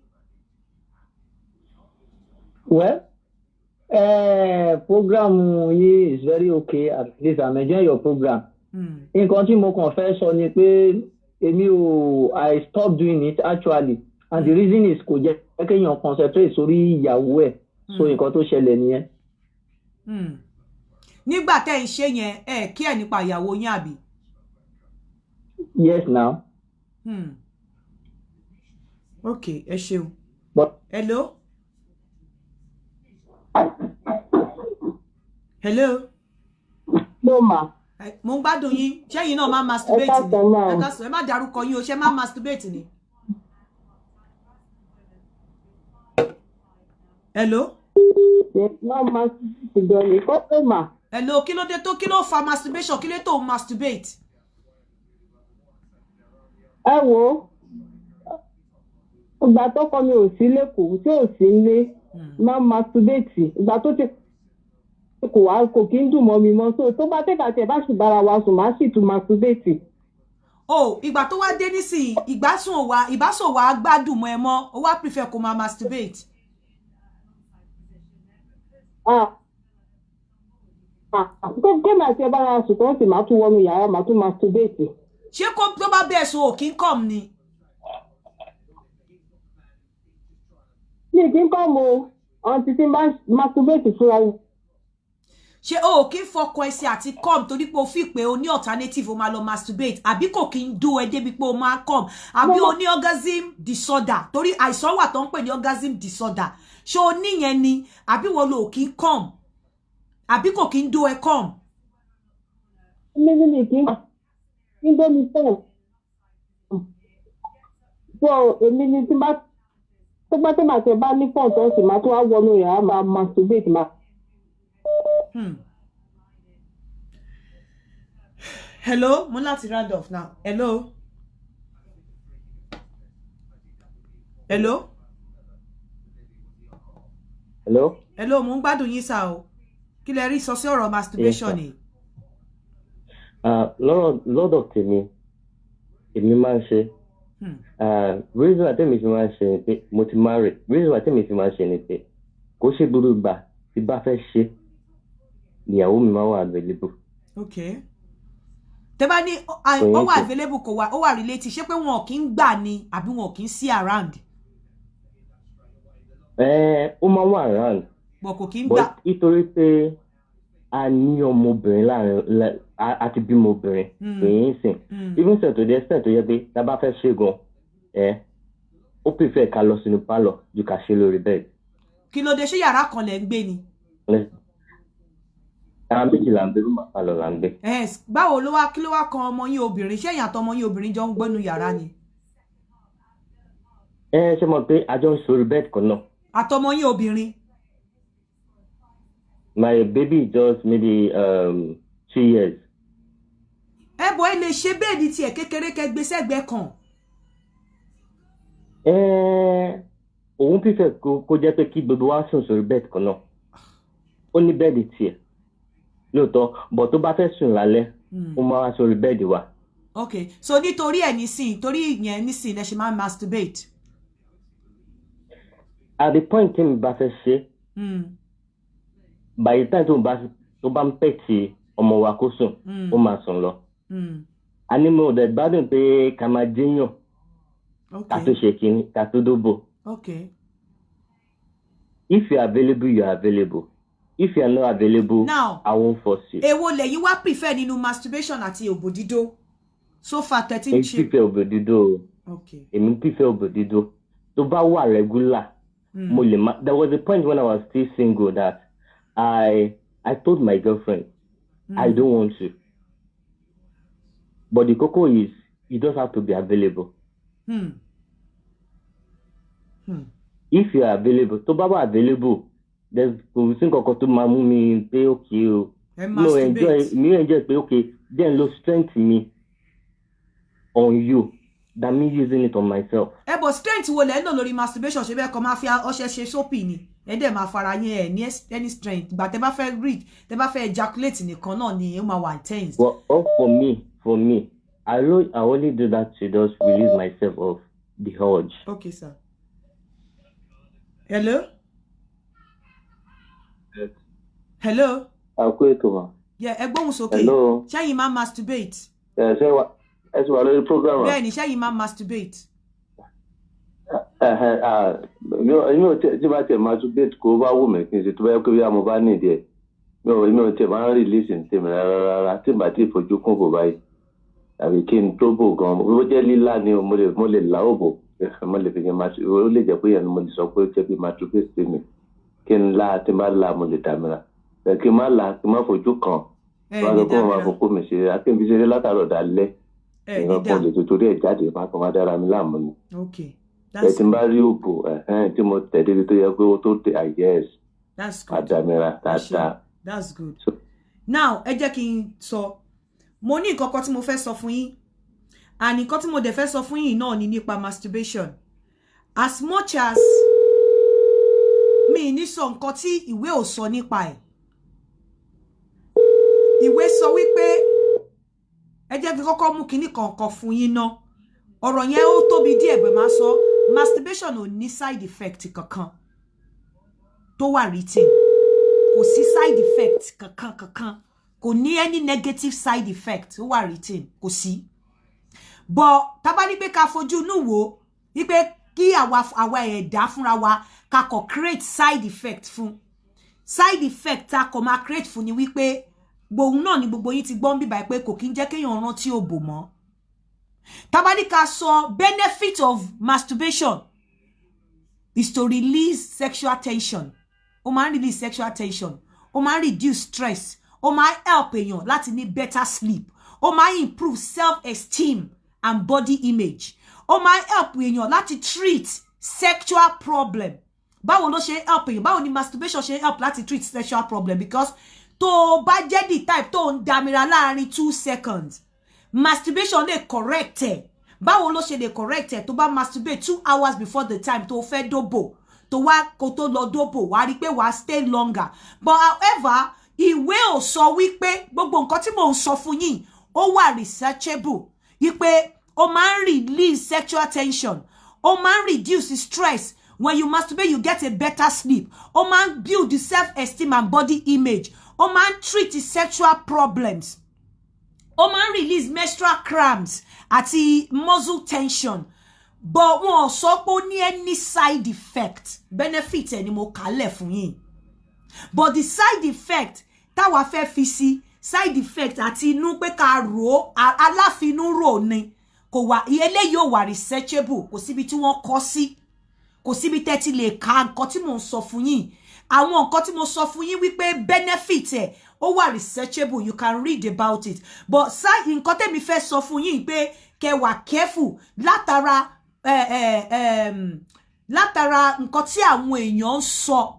Well, program yìí is very okay. At least I'm enjoying your program. Nǹkan tí mo kàn fẹ́ sọ ni pé I stopped doing it actually, and the reason is kò jẹ́ kéèyàn concentrate sórí ìyàwó ẹ̀, so nǹkan tó ṣẹlẹ̀ nìyẹn. Nígbà tẹ́ ń ṣe yẹn kí ẹ nípa ìyàwó yín àbí? Yes now. Okay, ẹ ṣeun. Hello? Hello? No ma. Mo ń gbádùn yín. Ṣé yín náà máa masturbate ni? Ẹ má dárúkọ yín o, ṣé máa masturbate ni? Hello? No masturbate ma. Hello, kí ló fa masturbation? Kí ló tó masturbate? Ẹ wo, ìgbà tọ́kọ mi ò sí lẹ́kọ̀ọ́ tí ò sí nílé máa masturbate. Ìgbà tó ti kò kí ń dùn mọ́ mi mọ́, so tó bá tẹ̀bàtẹ̀ bá sì bára wa sùn máa sì tún masturbate. Ìgbà tó wá dé nísìnyí ìbásùn wa gbádùn mọ́ ẹ mọ́, ó wá prefer kó máa masturbate. Kéèmì àti ẹ bára sùn tó ń sì máa tún wọnú yàrá máa tún masturbate. Ṣé kó tó bá bẹ́ẹ̀ sùn ò kí ń kọ́m ni? Mi kì í kọ́m o, àwọn títí bá masturbate fúnra wọn. Ṣé o kì í fọkọ ẹsẹ̀ àti kọ́m torí pé o fi pé o ní alternative o máa lọ masturbate, àbí kò kí ń dún ẹ débi pé o máa kọ́m, àbí o ní orgasm disorder torí àìsàn wà tó ń pè ní orgasm disorder. Ṣé o níyẹn ni, àbí wọ́n lo kì í kọ́m, àbí kò kí ń dún ẹ kọ́m? Mi kì í dé mi fẹ́. So èmi ni tí bá tẹ́ bá ní fọ́ọ̀n tó ń sì máa tún wá wọnú yàrá máa masturbate máa. Hello, mo láti round off now. Hello? Hello? Hello? Hello, mo ń gbádùn yín sá o. Kí lẹ rí sọ sí ọ̀rọ̀ masturbation ni? Lọ́dọ̀ tèmi, èmi máa ń ṣe. Reason àtẹ̀mí fi máa ń ṣe ni pé mo ti marry. Reason àtẹ̀mí fi máa ń ṣe ni pé kò ṣe gbogbo ìgbà tí bá fẹ́ ṣe ìyàwó mi máa wà available. Okay. Tẹ́ bá ní ó wà available kò wà ó wà related, ṣé pé wọn kì í gbà ni àbí wọn kì í sí around? Ó máa wà around. But kò kì í gbà. Nítorí pé a ní ọmọbìnrin láàrin àti bímọ obìnrin èyí ń sìn. Even so to the extent tó yẹ pé tá a bá fẹ́ ṣe gan, ó prefer ká lọ sínú pálọ̀ ju ká ṣe lórí bed. Kí ló dé, ṣé yàrá kan lẹ ń gbé ni? Àwọn méjì là ń gbé, rúmà pálọ̀ là ń gbé. Báwo kí ló wá kan ọmọ yín obìnrin? Ṣé ẹ̀yin àtọmọ yín obìnrin jọ ń gbénu yàrá ni? Ṣé mo pé a jọ ń sórí bed kan náà? Àtọmọ yín obìnrin? My baby is just maybe 2 years. Bọ̀ ẹ lè ṣe bẹ́ẹ̀dì tiẹ̀ kékeré kẹgbẹ́ sẹ́gbẹ́ kan. Òun prefer kó jẹ́ pé kí gbogbo wa sùn sórí bed kan náà. Ó ní bẹ́ẹ̀dì tiẹ̀ lóòótọ́, but tó bá fẹ́ sùn lálẹ́ ó máa wá sórí bẹ́ẹ̀dì wa. Okay, so nítorí ẹ̀ nísìn, torí ìyẹn nísìn lẹ ṣe máa masturbate. At the point tí mi bá fẹ́ ṣe, by the time tó bá ń pẹ̀ tí ọmọ wa kó sùn, ó máa sùn lọ. A ní mo dẹ̀ gbádùn pé ká máa jẹ́yàn, ká tó ṣe kínní, ká tó dóbò. Okay. If you are available, you are available. If you are not available, now, I won't force you. Èwo lẹ̀yin wá prefer nínú masturbation àti òbò dídó? So far 13 ṣe. Èmi prefer òbò dídó. Okay. Èmi prefer òbò dídó. Tó bá wà regular, mo lè má. There was a point when I was still single that I told my girlfriend, I don't want to. But the koko is, you just have to be available. If you are available, tó bá wà available, there's kò koko tó máa mú mi pé okay o. No, enjoy pé okay, then lo strength me on you than me using it on myself. But but strength wo lẹ ń lò lórí masturbation ṣe bẹ́ẹ̀ kọ́ máa fi ọṣẹ ṣe soapy ni ẹ dẹ̀ máa fara yín ẹ̀ ní any strength gbà tẹ́ bá fẹ́ read tẹ́ bá fẹ́ ejaculate nìkan náà ni ó máa wà intense. Well, for me, I only do that to just release myself of the urge. Okay, sir. Hello? Yes. Hello? I'll quit over. Yeah, ẹgbọ́n sókè. Hello? Ṣé yín máa masturbate? Ṣé wà lórí program? Bẹ́ẹ̀ni, ṣé yín máa masturbate? Mi ò tí bá tẹ̀ masturbate kó bá wù mí kí n ṣe tó bá yẹ kó bí mo bá nídìí ẹ̀. Mi ò tẹ̀ máa ń release ní tèmi rárá tí n bá ti fojú kún kò báyìí. Àbí kí n tó bò gan-an. Ó jẹ́ lílá ni mo lè la òbò. Mo lè fi yẹn ó lè jẹ́ pé yẹn mo lè sọ pé ó jẹ́ bí masturbate sí mi. Kí n la tí n bá la mo lè dàmíra. Kí n má la kí n má fojú kan. Wọ́n á sọ pé wọ́n máa fokó mi ṣe àti n fi ṣeré látàrọ̀ dalẹ́. Ìran kan lè torí ẹ̀ jáde má kàn má dára mi láàmú ni. Ẹ ti ń bá rí òbò tí mo tẹ̀lé tó yẹ pé ó tó tẹ yes. That's good. Àdàmíra dáadáa. That's good. Now ẹ jẹ́ kí n sọ mo ní nǹkan kan tí mo fẹ́ sọ fún yín and nǹkan tí mo dẹ̀ fẹ́ sọ fún yín náà ni nípa masturbation as much as mi ní sọ nǹkan tí ìwé ò sọ nípa ẹ̀ ìwé sọ wípé ẹ jẹ́ kí kọ́kọ́ mú kinní kankan fún yín ná ọ̀rọ̀ yẹn ó tóbi díẹ̀ bẹ́ẹ̀ máa sọ masturbation ò ní side effect kankan tó wà written kò sí side effect kankan kò ní any negative side effect ó wà written kò sí but tá bá ní pé ká fojú inú wò wípé kí àwa ẹ̀dá fúnra wa ká kọ create side effect fún side effect tá kọ máa create fún ni wípé gbóhùn náà ni gbogbo yín ti gbọ́n bíbá pé kò kí ń jẹ́ kéèyàn rántí òbò mọ́ tá bá ní ká sọ benefit of masturbation is to release sexual tension ó máa ń release sexual tension ó máa ń reduce stress ó máa help èèyàn láti ní better sleep ó máa improve self-esteem and body image ó máa help èèyàn láti treat sexual problem báwo ló ṣe help èèyàn báwo ni masturbation ṣe help láti treat sexual problem because tó bá jẹ́ the type tó ń damira láàrin 2 seconds masturbation lè correct ẹ̀ báwo ló ṣe lè correct ẹ̀ tó bá masturbate 2 hours before the time tó fẹ́ dóbò tó wá kó tó lọ dóbò wá rí pé wàá stay longer but however ìwé ò sọ wípé gbogbo nǹkan tí mò ń sọ fún yín ó wà researchable wípé ó máa ń release sexual tension ó máa ń reduce stress when you masturbate you get a better sleep ó máa ń build the self-esteem and body image ó máa ń treat the sexual problems ó máa ń release menstrual cramps àti muscle tension but wọn sọ pé ó ní any side effect benefit ẹ ni mo kálẹ̀ fún yín but the side effect táwa fẹ́ fi sí side effect àti inú pé ká rò aláfinú rò ni kò wà eléyìí ò wà researchable kò síbi tí wọ́n kọ sí kò síbi tẹ́ ti lè ka nǹkan tí mo ń sọ fún yín àwọn nǹkan tí mo sọ fún yín wípé benefit ẹ̀ ó wà researchable you can read about it but nǹkan tẹ́mi fẹ́ sọ fún yín pé kẹ́ wà careful látara nǹkan tí àwọn èèyàn ń sọ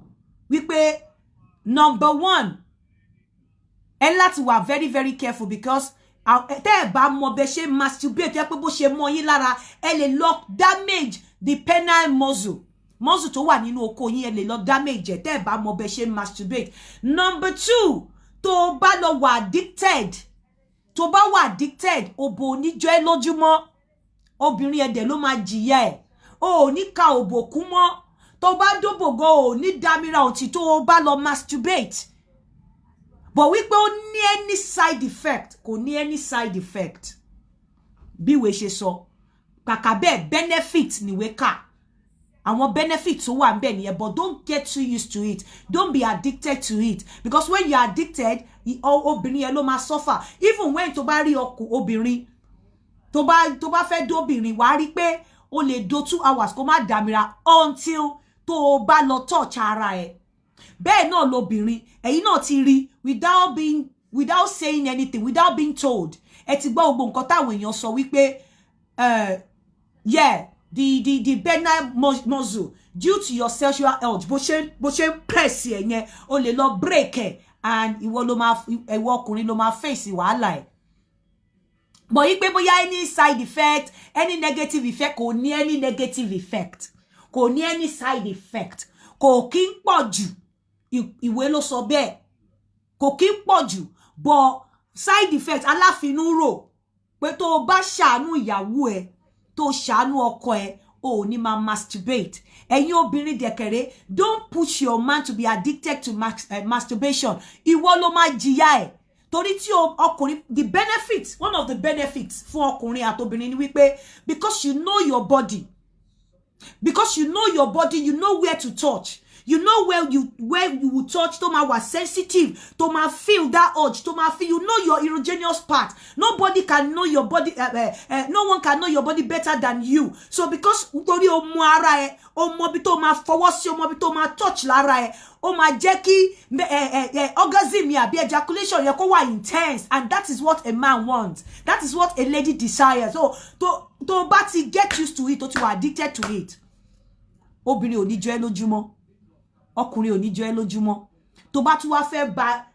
wípé number 1 ẹ láti wà very very careful because tẹ́ ẹ bá mọ bẹ́ ṣe masturbate ẹ pé bó ṣe mọ yín lára ẹ lè lọ damage the penile muscle tó wà nínú oko yín ẹ lè lọ damage ẹ tẹ́ ẹ bá mọ bẹ́ ṣe masturbate number 2 tó bá lọ wà addicted òbò oníjọ́ ẹ lójúmọ́ obìnrin ẹ̀dẹ̀ ló máa jìyà ẹ̀ o ò ní ka òbò kú mọ́ tó bá dóbògo ò ní dámira òtí tó bá lọ masturbate but wípé ó ní any side effect kò ní any side effect bí ìwé ṣe sọ kàkà bẹ́ẹ̀ benefit níwé kà àwọn benefit tó wà ńbẹ̀ nìyẹn but don't get too used to it don't be addicted to it because when you are addicted obìnrin yẹn ló máa suffer even when tó bá rí obìnrin tó bá fẹ́ dóbìnrin wàá rí pé o lè do 2 hours kó má dàmíra until tó bá lọ touch ara ẹ̀ bẹ́ẹ̀ náà lobìnrin ẹ̀yin náà ti rí without saying anything without being told ẹ ti gbọ́ gbogbo nǹkan táwọn èèyàn sọ wípé the penile muscle due to your sexual urge bó ṣe press ẹ̀ yẹn o lè lọ break ẹ̀ and ìwọ ọkùnrin ló máa face wàhálà ẹ̀ but yí pé bóyá any side effect, any negative effect, kò ní any negative effect, kò ní any side effect, kò kí ń pọ̀ jù, ìwé ló sọ bẹ́ẹ̀, kò kí ń pọ̀ jù, but side effect aláfinúrò pé tó bá ṣàánú ìyàwó ẹ, tó ṣàánú ọkọ ẹ, o ní máa masturbate. Ẹ̀yin obìnrin dẹ̀kẹ̀rẹ́, don't push your man to be addicted to masturbation. Ìwọ ló máa jìyà ẹ̀. Torí tí ọkùnrin, the benefits, one of the benefits fún ọkùnrin àtobìnrin ni wípé, because you know your body, you know where to touch. You know where you will touch, to ma sensitive, to ma feel that urge, to ma feel, you know your erogenous part. Nobody can know your body, no one can know your body better than you. So because tori o mo ara e, o mo bi to ma fọwọ́ sí, o mo bi to ma touch lára ẹ, o ma jẹ́ kí orgasm ya bí ejaculation yẹ kó wà intense, and that is what a man wants. That is what a lady desires. So to bá ti get used to it, to ti wà addicted to it. Obìnrin ò ní jọ ẹ́ lójúmọ́. Ọkùnrin ò ní jọ ẹ́ lójúmọ́. Tó bá tún wá fẹ́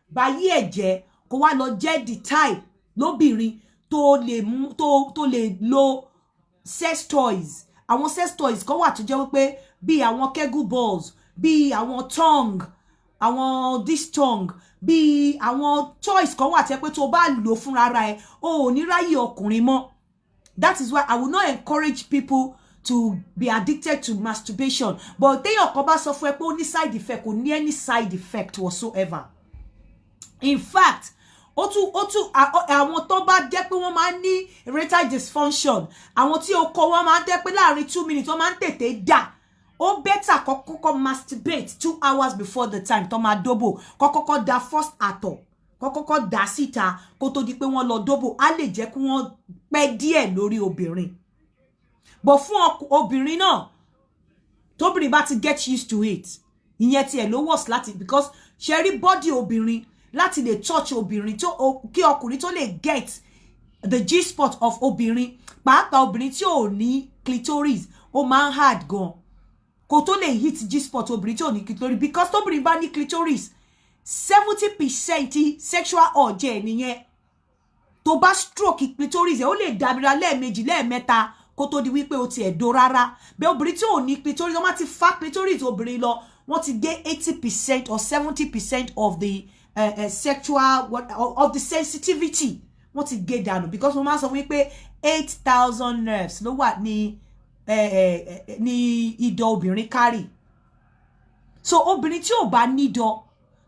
ba yí ẹ̀jẹ̀ kó wá lọ jẹ́ the type lóbìnrin tó lè lo sex toys. Àwọn sex toys kan wà tó jẹ́ wípé bí àwọn kegel balls, bí àwọn tongue, àwọn this tongue, bí àwọn toys kan wà tẹ́ pé tó bá lò fún ara ẹ, o ò ní ráyè ọkùnrin mọ́. That is why I will not encourage people to be addicted to masturbation. But téèyàn kan bá sọ fún ẹ pé ó ní side effect, kò ní any side effect whatsoever. In fact, àwọn tó bá jẹ́ pé wọ́n máa ń ní erectile dysfunction, àwọn tí ọkọ wọn máa ń jẹ́ pé láàrin 2 minutes wọ́n máa ń tètè dà, ó better kọ́kọ́ masturbate 2 hours before the time tó máa dóbò, kọ́kọ́ da first àtọ̀, kọ́kọ́ dà síta kó tó di pé wọ́n lọ dóbò, á lè jẹ́ kí wọ́n pẹ́ díẹ̀ lórí obìnrin. But fún obìnrin náà, tóbìnrin bá ti get used to it, ìyẹn tí ẹ ló worse láti, because ṣe body obìnrin láti lè touch obìnrin kí ọkùnrin tó lè get the G-spot of obìnrin, pàápàá obìnrin tí ò ní clitoris, ó máa ń hard gan kó tó lè hit G-spot obìnrin tí ò ní clitoris, because tóbìnrin bá ní clitoris 70% sexual urge nìyẹn. Tó bá stroke clitoris ẹ, ó lè dàbíra lẹ́ẹ̀mejì lẹ́ẹ̀mẹ́ta kó tó di wípé ó ti ẹ̀dó rárá. Bẹ́ẹ̀ obìnrin tí ò ní clitoris, wọ́n máa ti fa clitoris obìnrin lọ, wọ́n ti gé 80% or 70% of the sexual of the sensitivity, wọ́n ti gé dànù, because wọ́n máa sọ wípé 8,000 nerves ló wà ní ìdọ̀ obìnrin kárì. So obìnrin tí ò bá nídọ̀,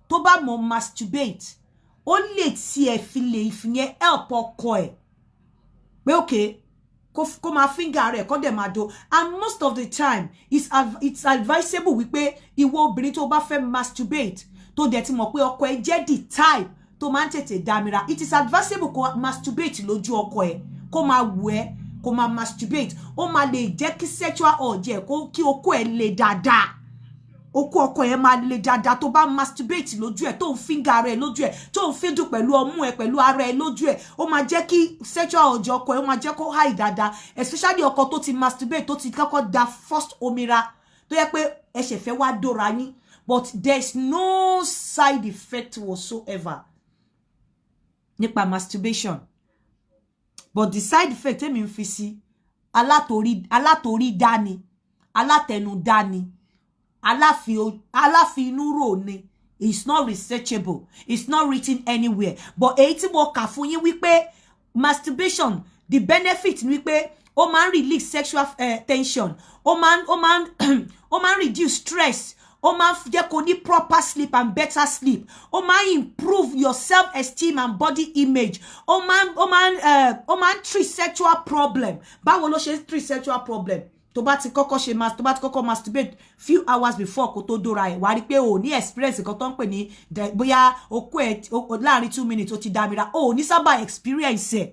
tó bá mọ̀ masturbate, ó lè tiẹ̀ fi lè ìfìyẹn help ọkọ ẹ̀ pé okay, kó máa finger rẹ̀ kó dẹ̀ máa do. And most of the time it's advisable wípé ìwọ obìnrin tó bá fẹ́ masturbate, tó dẹ̀ ti mọ̀ pé ọkọ ẹ jẹ́ the type tó máa ń tètè dámira, it is advisable kó masturbate lójú ọkọ ẹ, kó máa wù ẹ́, kó máa masturbate. Ó máa lè jẹ́ kí sexual urge kí okó ẹ le dáadáa, okó ọkọ ẹ máa le dáadáa tó bá masturbate lójú ẹ, tó ń finger rẹ̀ lójú ẹ, tó ń fídùn pẹ̀lú ọmú ẹ, pẹ̀lú ara ẹ lójú ẹ, ó máa jẹ́ kí sexual urge ọkọ ẹ, ó máa jẹ́ kó high dáadáa, especially ọkọ tó ti masturbate, tó ti kọ́kọ́ da first omira, tó yẹ pé ẹ ṣe fẹ́ wá dóra yín, but there's no side effect whatsoever nípa masturbation. But the side effect èmi ń fi sí alátorí dání, alátẹnu dání, aláfinúrò ni. It's not researchable, it's not written anywhere. But èyí tí mo kà fún yín wípé masturbation, the benefit ni wípé ó máa ń release sexual tension, ó máa ń reduce stress, ó máa ń jẹ́ kó ní proper sleep and better sleep, ó máa ń improve your self-esteem and body image, ó máa ń treat sexual problem. Báwo ló ṣe treat sexual problem? Tó bá ti kọ́kọ́ masturbate few hours before kó tó dóra ẹ̀, wá rí pé o ní experience kan tó ń pè ní bóyá okó ẹ̀ láàrin 2 minutes ó ti dámira, o ní sábà experience ẹ̀.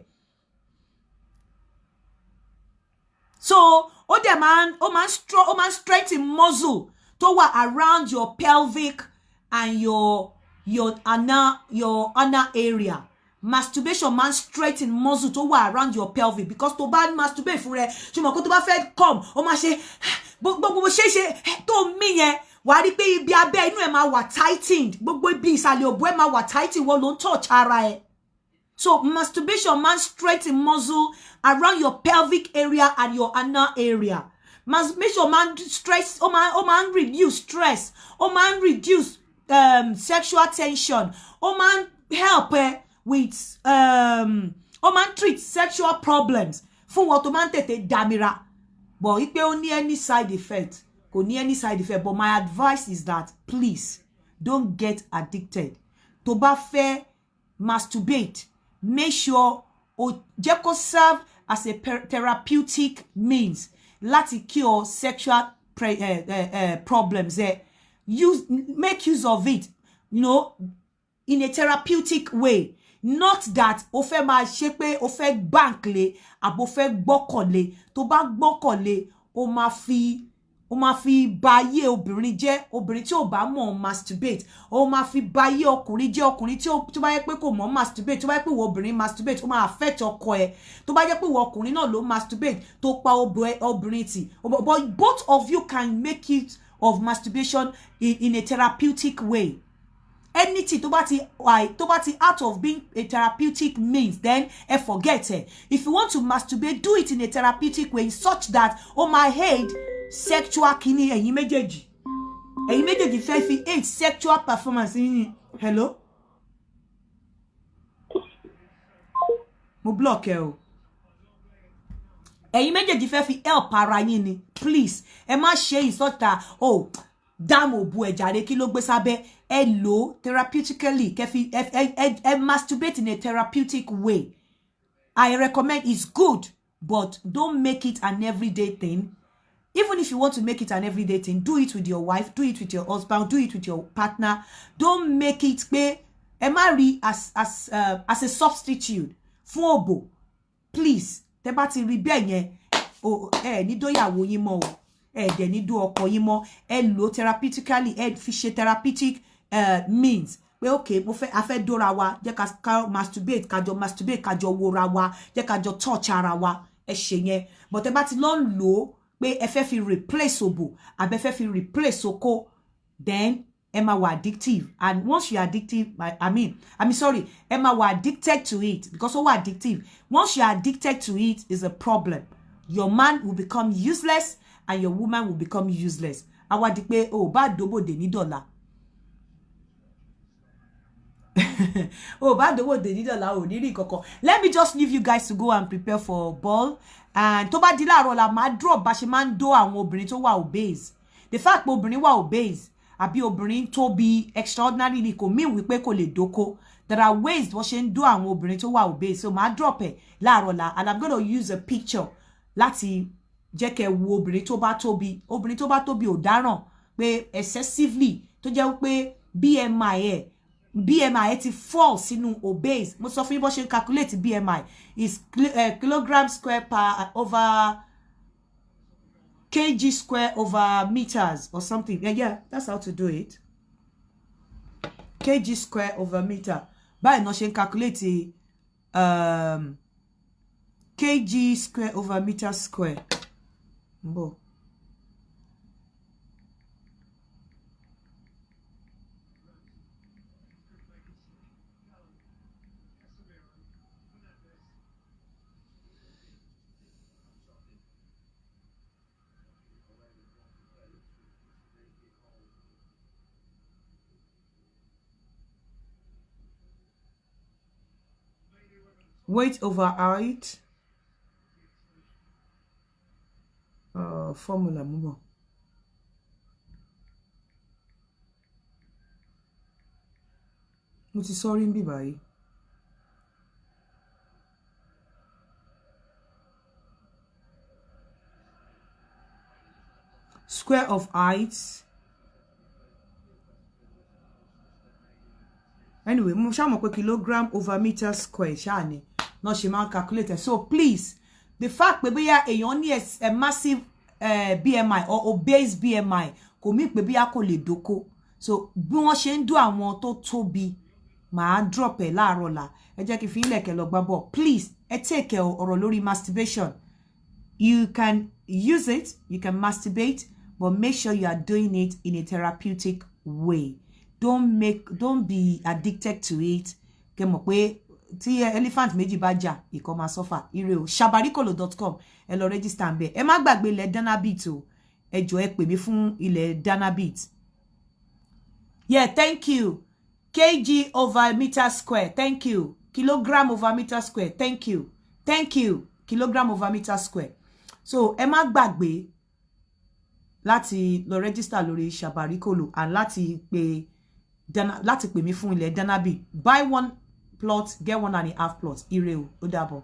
So ó máa ń strengthen muscle tó wà around your pelvic and your anal area. Masturbation máa ń straighten muscle tó wà around your pelvic, because tó bá masturbate fún rẹ, ṣùgbọ́n kó tó bá fẹ́ come, ó máa ṣe gbogbo ṣe tó mí yẹn, wà rí pé ibi abẹ́ inú ẹ̀ máa wà tightened, gbogbo ibi ìsàlẹ̀ òbò ẹ̀ máa wà tightened, wọ́n ló ń touch ara ẹ̀. So masturbation man straighten muscle around your pelvic area and your anal area. Masturbation man stress, man reduce stress, man reduce sexual tension, man help with man treat sexual problems. Fún what man tete damira. But it only any side effect. Only any side effect. But my advice is that please don't get addicted. To ba fe masturbate. Make sure Jeko serve as a therapeutic means. Láti cure sexual problems. Make use of it, you know, in a therapeutic way. Not that o fẹ́ máa ṣe pé o fẹ́ bank le àbò fẹ́ gbọ́kànlé. Tó bá gbọ́kànlé o máa fi báyé obìnrin jẹ́, obìnrin tí ò bá mọ̀ masturbate. O máa fi báyé ọkùnrin jẹ́, ọkùnrin tí tó bá yẹ pé kò mọ̀ masturbate. Tó bá yẹ pé wo obìnrin masturbate o máa affect ọkọ ẹ̀. Tó bá yẹ pé wo ọkùnrin náà ló masturbate tó pa obìnrin tì. But both of you can make it of masturbation in a therapeutic way. Anything to bati out of being a therapeutic means, then forget it. If you want to masturbate, do it in a therapeutic way, such that my head sexual kini ẹ̀yin méjèèjì fẹ́ fi aid sexual performance in. Hello, mo block ẹ o. Ẹ̀yin méjèèjì fẹ́ fi help ara yín ni. Please, ẹ má ṣe ìsọta dam obu ẹ jàre kí ló gbé sábẹ́. Hello, therapeutically, masturbate in a therapeutic way. I recommend it's good, but don't make it an everyday thing. Even if you want to make it an everyday thing, do it with your wife, do it with your husband, do it with your partner. Don't make it as a substitute fún òbò. Please, tẹ́ bá ti rí bẹ́ẹ̀ yẹn, ní dóyàwó yín mọ́ o. Dẹ̀ ní dó ọkọ yín mọ́. Lo therapeutically, fi ṣe therapeutic means. Well, okay, mo fẹ́ a fẹ́ dóra wa, jẹ́ ká masturbate, kájọ wora wa, jẹ́ kájọ touch ara wa, ṣe yẹn. But tẹ́ bá ti lọ lò pé ẹ fẹ́ fi replace òbò, àbí ẹ fẹ́ fi replace oko, then ẹ máa wà addictive. And once you are addictive, sorry, ẹ máa wà addicted to it, because ó wà addictive. Once you are addicted to it, is a problem. Your man will become useless and your woman will become useless. Àwa di pé bá dobo de ní dọ́là. Let me just leave you guys to go and prepare for ball. And tó bá di láàárọ̀ la máa drop bá ṣe máa ń dó àwọn obìnrin tó wà obese. The fact pé obìnrin wà obese àbí obìnrin tó bí extraordinarily kò mean wípé kò lè dóko. There are ways wọ́n ṣe ń dó àwọn obìnrin tó wà obese. So máa drop ẹ̀ láàárọ̀ la, and I'm going to use a picture láti jẹ́ kẹ́ wo obìnrin tó bá tóbi. Obìnrin tó bá tóbi ò dáràn pé excessively tó jẹ́ wípé BMI ti fall sínú obese. Mo sọ fún yín bó ṣe calculate BMI is kilogram square per over kg square over meters or something. Yeah, that's how to do it. Kg square over meter. Báyìí náà ṣe calculate kg square over meter square. Mbo. Weight over height. Formula move. Mo ti sorry nbí báyìí. Square of height. Anyway, mo ṣá mọ̀ pé kilogram over meter square ṣá ni. No, she man calculator. So please, the fact that we are a massive BMI or obese BMI, kò mí pé bí a kò lè dóko. So bí wọ́n ṣe ń do àwọn tó tóbi, màá drop ẹ̀ láàárọ̀ la. Ẹ jẹ́ kí fi ilẹ̀ kẹ́ lọ gbá bọ̀. Please, take ọ̀rọ̀ lórí masturbation. You can use it, you can masturbate, but make sure you are doing it in a therapeutic way. Don't be addicted to it. Kẹ́ mọ̀ pé tí elephant méjì bá jà ìkan máa suffer ire o shabarikolo.com ẹ lọ register ń bẹ̀ ẹ má gbàgbé ilẹ̀ Danabit o ẹ jọ̀ọ́ ẹ pè mí fún ilẹ̀ Danabit. Yeah, thank you. kg over meter square, thank you. Kilogram over meter square, thank you. Thank you. Kilogram over meter square. So ẹ má gbàgbé láti lọ register lórí Shabarikolo and láti pè mí fún ilẹ̀ Danabit. Buy one plot, get 1.5 plots. Ire o, ó dàbọ̀.